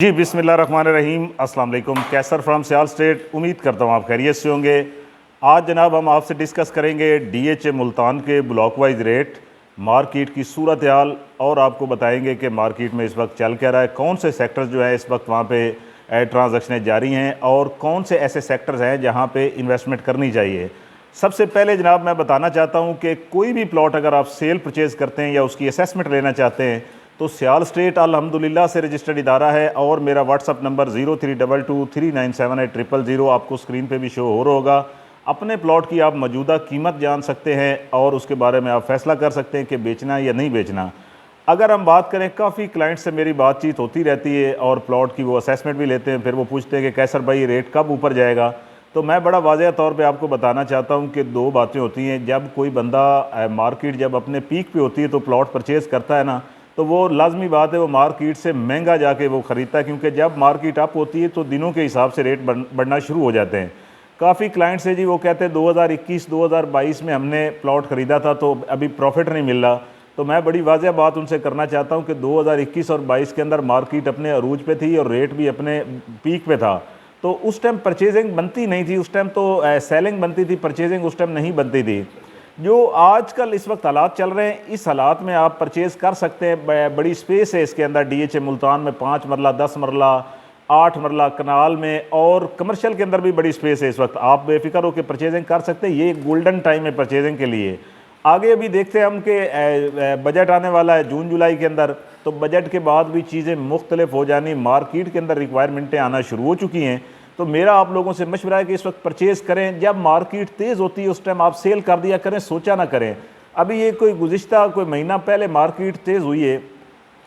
जी बिस्मिल्लाहिर्रहमानिर्रहीम अस्सलाम वालेकुम। कैसर फ्राम सियाल स्टेट। उम्मीद करता हूँ आप खैरियत से होंगे। आज जनाब हम आपसे डिस्कस करेंगे डीएचए मुल्तान के ब्लॉक वाइज रेट, मार्केट की सूरत हाल, और आपको बताएंगे कि मार्केट में इस वक्त चल क्या रहा है, कौन से सेक्टर्स जो है इस वक्त वहाँ पे ट्रांजैक्शनें जारी हैं और कौन से ऐसे सेक्टर्स हैं जहाँ पे इन्वेस्टमेंट करनी चाहिए। सबसे पहले जनाब मैं बताना चाहता हूँ कि कोई भी प्लॉट अगर आप सेल परचेज़ करते हैं या उसकी असेसमेंट लेना चाहते हैं तो सियाल स्टेट अल्हम्दुलिल्लाह से रजिस्टर्ड इदारा है और मेरा व्हाट्सअप नंबर 0322397800 आपको स्क्रीन पे भी शो हो रहा होगा। अपने प्लॉट की आप मौजूदा कीमत जान सकते हैं और उसके बारे में आप फैसला कर सकते हैं कि बेचना है या नहीं बेचना। अगर हम बात करें, काफ़ी क्लाइंट से मेरी बातचीत होती रहती है और प्लॉट की वो असेसमेंट भी लेते हैं, फिर वो पूछते हैं कि कैसर भाई रेट कब ऊपर जाएगा। तो मैं बड़ा वाज़ेह तौर पे आपको बताना चाहता हूँ कि दो बातें होती हैं। जब कोई बंदा मार्केट जब अपने पीक पे होती है तो प्लॉट परचेज़ करता है ना, तो वो लाजमी बात है वो मार्केट से महंगा जाके वो ख़रीदता है, क्योंकि जब मार्केट अप होती है तो दिनों के हिसाब से रेट बढ़ना शुरू हो जाते हैं। काफ़ी क्लाइंट्स है जी, वो कहते हैं 2021-2022 में हमने प्लॉट ख़रीदा था तो अभी प्रॉफिट नहीं मिल रहा। तो मैं बड़ी वाज़ेह बात उनसे करना चाहता हूँ कि 2021 और 22 के अंदर मार्केट अपने अरूज पे थी और रेट भी अपने पीक पे था। तो उस टाइम परचेजिंग बनती नहीं थी, उस टाइम तो सेलिंग बनती थी, परचेजिंग उस टाइम नहीं बनती थी। जो आजकल इस वक्त हालात चल रहे हैं, इस हालात में आप परचेज़ कर सकते हैं। बड़ी स्पेस है इसके अंदर। डीएचए मुल्तान में 5 मरला, 10 मरला, 8 मरला, कनाल में और कमर्शियल के अंदर भी बड़ी स्पेस है। इस वक्त आप बेफिक्र होकर परचेजिंग कर सकते हैं। ये गोल्डन टाइम है परचेजिंग के लिए। आगे अभी देखते हैं हम कि बजट आने वाला है जून जुलाई के अंदर, तो बजट के बाद भी चीज़ें मुख्तलिफ हो जानी, मार्केट के अंदर रिक्वायरमेंटें आना शुरू हो चुकी हैं। तो मेरा आप लोगों से मशवरा है कि इस वक्त परचेज़ करें। जब मार्केट तेज़ होती है उस टाइम आप सेल कर दिया करें, सोचा ना करें। अभी ये कोई महीना पहले मार्केट तेज़ हुई है,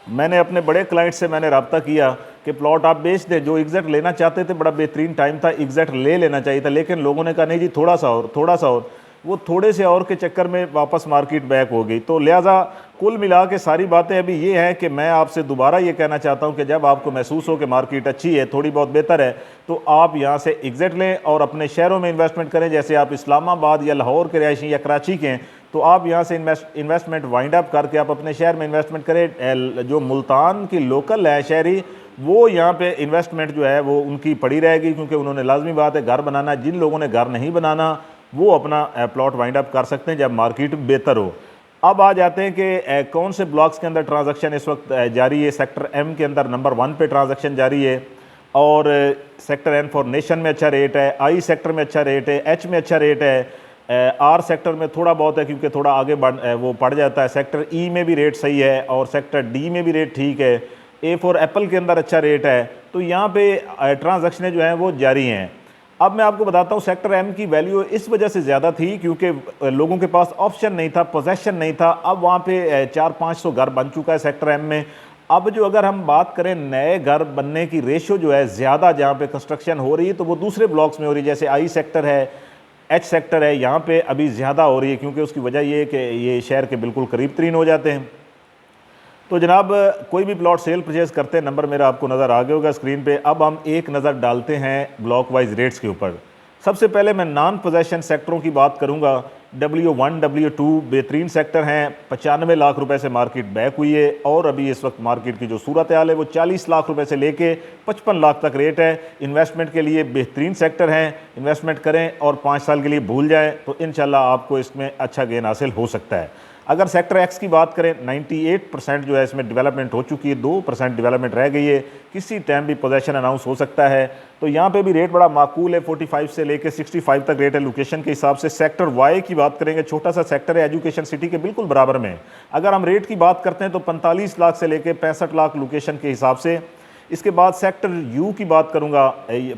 मैंने अपने बड़े क्लाइंट से मैंने रब्ता किया कि प्लॉट आप बेच दें। जो एग्जैक्ट लेना चाहते थे, बड़ा बेहतरीन टाइम था, एग्जैक्ट ले लेना चाहिए था, लेकिन लोगों ने कहा नहीं जी थोड़ा सा और, थोड़ा सा और। वो थोड़े से और के चक्कर में वापस मार्केट बैक हो गई। तो लिहाजा कुल मिला के सारी बातें अभी ये हैं कि मैं आपसे दोबारा ये कहना चाहता हूँ कि जब आपको महसूस हो कि मार्केट अच्छी है, थोड़ी बहुत बेहतर है, तो आप यहाँ से एग्जिट लें और अपने शहरों में इन्वेस्टमेंट करें। जैसे आप इस्लामाबाद या लाहौर के रहायशी या कराची के हैं, तो आप यहाँ से इन्वेस्टमेंट वाइंड अप करके आप अपने शहर में इन्वेस्टमेंट करें। जो मुल्तान की लोकल है शहरी, वो यहाँ पे इन्वेस्टमेंट जो है वो उनकी पड़ी रहेगी, क्योंकि उन्होंने लाजमी बात है घर बनाना। जिन लोगों ने घर नहीं बनाना वो अपना प्लॉट वाइंड अप कर सकते हैं जब मार्केट बेहतर हो। अब आ जाते हैं कि कौन से ब्लॉक्स के अंदर ट्रांजैक्शन इस वक्त जारी है। सेक्टर एम के अंदर नंबर 1 पे ट्रांजैक्शन जारी है और सेक्टर एन फॉर नेशन में अच्छा रेट है, आई सेक्टर में अच्छा रेट है, एच में अच्छा रेट है, आर सेक्टर में थोड़ा बहुत है क्योंकि थोड़ा आगे वो पड़ जाता है। सेक्टर ई में भी रेट सही है और सेक्टर डी में भी रेट ठीक है। ए फॉर एप्पल के अंदर अच्छा रेट है। तो यहाँ पे ट्रांजैक्शनें जो हैं वो जारी हैं। अब मैं आपको बताता हूँ, सेक्टर एम की वैल्यू इस वजह से ज़्यादा थी क्योंकि लोगों के पास ऑप्शन नहीं था, पोजेशन नहीं था। अब वहाँ पे 400-500 घर बन चुका है सेक्टर एम में। अब जो अगर हम बात करें नए घर बनने की रेशो जो है ज़्यादा जहाँ पे कंस्ट्रक्शन हो रही है, तो वो दूसरे ब्लॉक्स में हो रही है। जैसे आई सेक्टर है, एच सेक्टर है, यहाँ पे अभी ज़्यादा हो रही है क्योंकि उसकी वजह ये है कि ये शहर के बिल्कुल करीब तरीन हो जाते हैं। तो जनाब कोई भी प्लॉट सेल परचेज़ करते हैं, नंबर मेरा आपको नज़र आ गया होगा स्क्रीन पे। अब हम एक नज़र डालते हैं ब्लॉक वाइज रेट्स के ऊपर। सबसे पहले मैं नॉन पोजेशन सेक्टरों की बात करूंगा। W1 W2 बेहतरीन सेक्टर हैं। 95 लाख रुपए से मार्केट बैक हुई है और अभी इस वक्त मार्केट की जो सूरत हाल है वो 40 लाख रुपए से लेके 55 लाख तक रेट है। इन्वेस्टमेंट के लिए बेहतरीन सेक्टर हैं, इन्वेस्टमेंट करें और 5 साल के लिए भूल जाएँ तो इंशाल्लाह आपको इसमें अच्छा गेन हासिल हो सकता है। अगर सेक्टर एक्स की बात करें, 98% जो है इसमें डेवलपमेंट हो चुकी है, 2% डेवलपमेंट रह गई है, किसी टाइम भी पोजेशन अनाउंस हो सकता है। तो यहाँ पे भी रेट बड़ा माकूल है, 45 से लेकर 65 तक रेट है लोकेशन के हिसाब से। सेक्टर वाई की बात करेंगे, छोटा सा सेक्टर है, एजुकेशन सिटी के बिल्कुल बराबर में। अगर हम रेट की बात करते हैं तो 45 लाख से लेकर 65 लाख लोकेशन के हिसाब से। इसके बाद सेक्टर यू की बात करूँगा,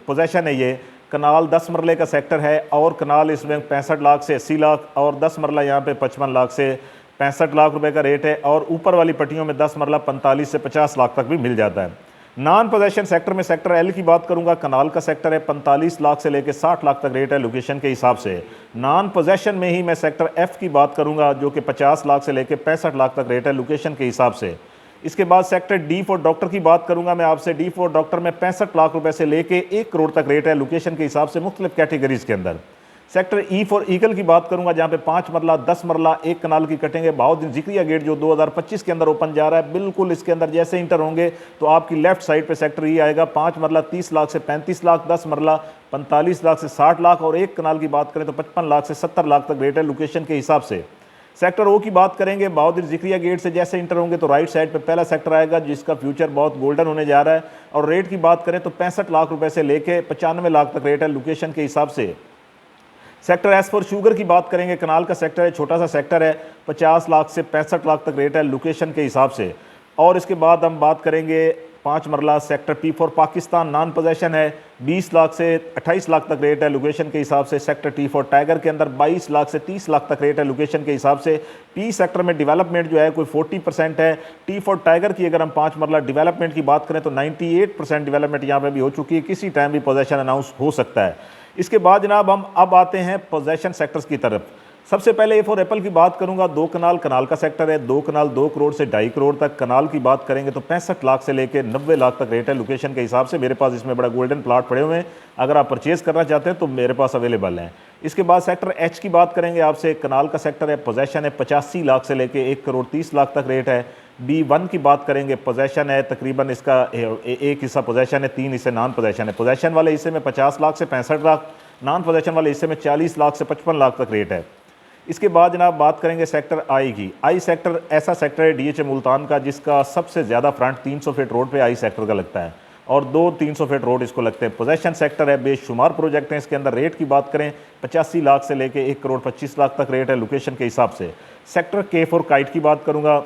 पोजेशन है ये, कनाल 10 मरले का सेक्टर है और कनाल इसमें 65 लाख से 80 लाख और 10 मरला यहाँ पे 55 लाख से 65 लाख रुपए का रेट है। और ऊपर वाली पट्टियों में 10 मरला 45 से 50 लाख तक भी मिल जाता है। नॉन पोजेशन सेक्टर में सेक्टर एल की बात करूंगा, कनाल का सेक्टर है, 45 लाख से लेकर 60 लाख तक रेट है लोकेशन के हिसाब से। नॉन पोजेशन में ही मैं सेक्टर एफ की बात करूंगा जो कि 50 लाख से लेकर 65 लाख तक रेट है लोकेशन के हिसाब से। इसके बाद सेक्टर डी फॉर डॉक्टर की बात करूंगा मैं आपसे। डी फॉर डॉक्टर में 65 लाख रुपए से लेके 1 करोड़ तक रेट है लोकेशन के हिसाब से मुख्तलिफ कैटेगरीज के अंदर। सेक्टर ई फॉर ईगल की बात करूंगा, जहां पे 5 मरला 10 मरला 1 कनाल की कटेंगे। बहाउद्दीन ज़िक्रिया गेट जो 2025 के अंदर ओपन जा रहा है, बिल्कुल इसके अंदर जैसे इंटर होंगे तो आपकी लेफ्ट साइड पे सेक्टर ई आएगा। 5 मरला 30 लाख से 35 लाख, 10 मरला 45 लाख से 60 लाख, और 1 कनाल की बात करें तो 55 लाख से 70 लाख तक रेट है लोकेशन के हिसाब से। सेक्टर ओ की बात करेंगे, बहाउद्दीन ज़िक्रिया गेट से जैसे इंटर होंगे तो राइट साइड पे पहला सेक्टर आएगा जिसका फ्यूचर बहुत गोल्डन होने जा रहा है, और रेट की बात करें तो 65 लाख रुपए से लेके 95 लाख तक रेट है लोकेशन के हिसाब से। सेक्टर एस फॉर शुगर की बात करेंगे, कनाल का सेक्टर है, छोटा सा सेक्टर है, 50 लाख से 65 लाख तक रेट है लोकेशन के हिसाब से। और इसके बाद हम बात करेंगे 5 मरला sector P for Pakistan, non possession है, 20 लाख से 28 लाख तक रेट है लोकेशन के हिसाब से। सेक्टर टी फॉर टाइगर के अंदर 22 लाख से 30 लाख तक रेट है लोकेशन के हिसाब से। पी सेक्टर में डेवलपमेंट जो है कोई 40% है। टी फॉर टाइगर की अगर हम 5 मरला डेवलपमेंट की बात करें तो 98% डेवलपमेंट यहाँ पे भी हो चुकी है, किसी टाइम भी पोजेशन अनाउंस हो सकता है। इसके बाद जनाब हम अब आते हैं पोजेशन सेक्टर्स की तरफ। सबसे पहले ए फॉर एप्पल की बात करूंगा, 2 कनाल कनाल का सेक्टर है, 2 कनाल 2 करोड़ से 2.5 करोड़ तक। कनाल की बात करेंगे तो 65 लाख से लेकर 90 लाख तक रेट है लोकेशन के हिसाब से। मेरे पास इसमें बड़ा गोल्डन प्लाट पड़े हुए हैं, अगर आप परचेज करना चाहते हैं तो मेरे पास अवेलेबल हैं। इसके बाद सेक्टर एच की बात करेंगे आपसे, कनाल का सेक्टर है, पोजेशन है, 85 लाख से लेकर 1 करोड़ 30 लाख तक रेट है। B1 की बात करेंगे, पोजेशन है, तकरीबन इसका एक हिस्सा पोजेशन है, 3 हिस्से नॉन पोजेशन है। पोजेशन वाले हिस्से में 50 लाख से 65 लाख, नॉन पोजेशन वाले हिस्से में 40 लाख से 55 लाख तक रेट है। इसके बाद जनाब बात करेंगे सेक्टर आई की। आई सेक्टर ऐसा सेक्टर है DHA मुल्तान का जिसका सबसे ज़्यादा फ्रंट 300 फीट रोड पे आई सेक्टर का लगता है, और 2 300 फीट रोड इसको लगते हैं। पोजेशन सेक्टर है, बेशुमार प्रोजेक्ट हैं इसके अंदर। रेट की बात करें 85 लाख से लेके 1 करोड़ 25 लाख तक रेट है लोकेशन के हिसाब से। सेक्टर के फॉर काइट की बात करूँगा,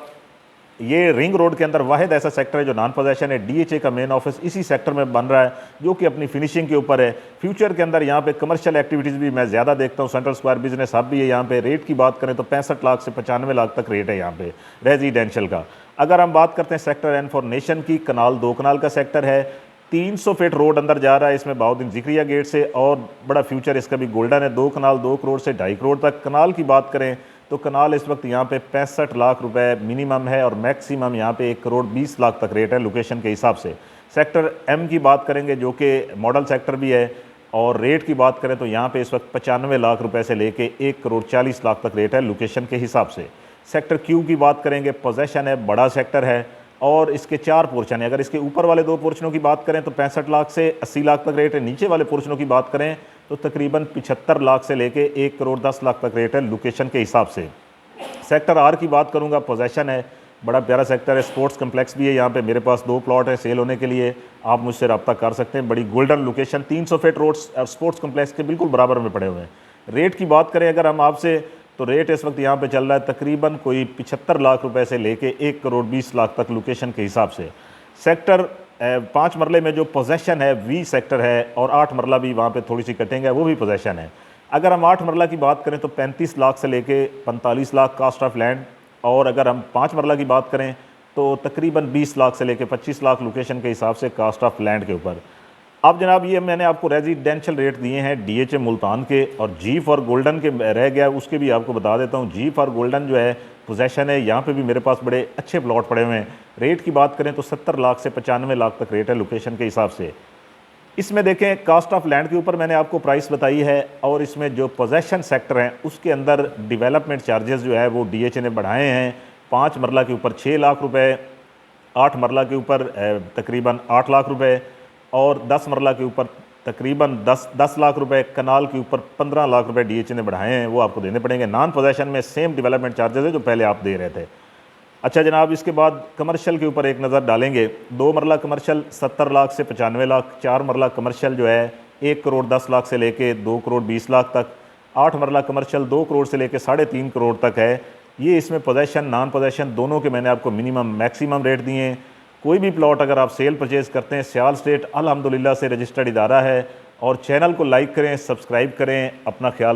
ये रिंग रोड के अंदर वाहिद ऐसा सेक्टर है जो नॉन पोजेशन है। DHA का मेन ऑफिस इसी सेक्टर में बन रहा है जो कि अपनी फिनिशिंग के ऊपर है। फ्यूचर के अंदर यहाँ पे कमर्शियल एक्टिविटीज़ भी मैं ज़्यादा देखता हूँ, सेंट्रल स्क्वायर बिजनेस हब भी है यहाँ पे। रेट की बात करें तो 65 लाख से 95 लाख तक रेट है यहाँ पे रेजिडेंशियल का। अगर हम बात करते हैं सेक्टर एन फॉर नेशन की, कनाल 2 कनाल का सेक्टर है, 300 फीट रोड अंदर जा रहा है इसमें बहाउद्दीन ज़िक्रिया गेट से, और बड़ा फ्यूचर इसका भी गोल्डन है। 2 कनाल 2 करोड़ से 2.5 करोड़ तक। कनाल की बात करें तो कनाल इस वक्त यहाँ पे 65 लाख रुपए मिनिमम है, और मैक्सिमम यहाँ पे 1 करोड़ 20 लाख तक रेट है लोकेशन के हिसाब से। सेक्टर एम की बात करेंगे जो कि मॉडल सेक्टर भी है, और रेट की बात करें तो यहाँ पे इस वक्त 95 लाख रुपए से लेके 1 करोड़ 40 लाख तक रेट है लोकेशन के हिसाब से। सेक्टर क्यू की बात करेंगे, पोजेशन है, बड़ा सेक्टर है, और इसके 4 पोर्शन है। अगर इसके ऊपर वाले 2 पोर्शनों की बात करें तो 65 लाख से 80 लाख तक रेट है। नीचे वाले पोर्शनों की बात करें तो तकरीबन 75 लाख से लेके 1 करोड़ 10 लाख तक रेट है लोकेशन के हिसाब से। सेक्टर आर की बात करूंगा, पोजेशन है, बड़ा प्यारा सेक्टर है, स्पोर्ट्स कम्प्लेक्स भी है यहाँ पे। मेरे पास 2 प्लॉट है सेल होने के लिए, आप मुझसे रब्ता कर सकते हैं। बड़ी golden location, 300 feet road sports complex के बिल्कुल बराबर में पड़े हुए हैं। रेट की बात करें अगर हम आपसे, तो रेट इस वक्त यहाँ पे चल रहा है तकरीबन कोई 75 लाख रुपए से लेके 1 करोड़ 20 लाख तक लोकेशन के हिसाब से। सेक्टर 5 मरले में जो पोजेशन है वी सेक्टर है, और 8 मरला भी वहाँ पे थोड़ी सी कटेंगे, वो भी पोजेशन है। अगर हम 8 मरला की बात करें तो 35 लाख से लेके 45 लाख कास्ट ऑफ लैंड, और अगर हम 5 मरला की बात करें तो तकरीबन 20 लाख से लेके 25 लाख लोकेशन के हिसाब से कास्ट ऑफ लैंड के ऊपर। अब जनाब ये मैंने आपको रेजिडेंशियल रेट दिए हैं DHA मुल्तान के, और जी फॉर गोल्डन के रह गया उसके भी आपको बता देता हूँ। जी फॉर गोल्डन जो है पोजेशन है, यहाँ पे भी मेरे पास बड़े अच्छे प्लॉट पड़े हुए हैं। रेट की बात करें तो 70 लाख से 95 लाख तक रेट है लोकेशन के हिसाब से। इसमें देखें कास्ट ऑफ लैंड के ऊपर मैंने आपको प्राइस बताई है, और इसमें जो पोजेशन सेक्टर हैं उसके अंदर डेवलपमेंट चार्जेस जो है वो DHA ने बढ़ाए हैं। 5 मरला के ऊपर 6 लाख रुपए, 8 मरला के ऊपर तकरीबन 8 लाख रुपए, और 10 मरला के ऊपर तकरीबन 10 लाख रुपए, कनाल के ऊपर 15 लाख रुपए DHA ने बढ़ाए हैं, वो आपको देने पड़ेंगे। नॉन पोजेशन में सेम डेवलपमेंट चार्जेस है जो पहले आप दे रहे थे। अच्छा जनाब, इसके बाद कमर्शियल के ऊपर एक नज़र डालेंगे। 2 मरला कमर्शियल 70 लाख से 95 लाख, 4 मरला कमर्शियल जो है 1 करोड़ 10 लाख से लेके 2 करोड़ 20 लाख तक, 8 मरला कमर्शियल 2 करोड़ से लेके 3.5 करोड़ तक है। ये इसमें पोजेशन नॉन पोजेशन दोनों के मैंने आपको मिनिमम मैक्सिमम रेट दिए हैं। कोई भी प्लॉट अगर आप सेल परचेज़ करते हैं, सियाल स्टेट अल्हम्दुलिल्लाह से रजिस्टर्ड इदारा है। और चैनल को लाइक करें, सब्सक्राइब करें, अपना ख्याल रखें।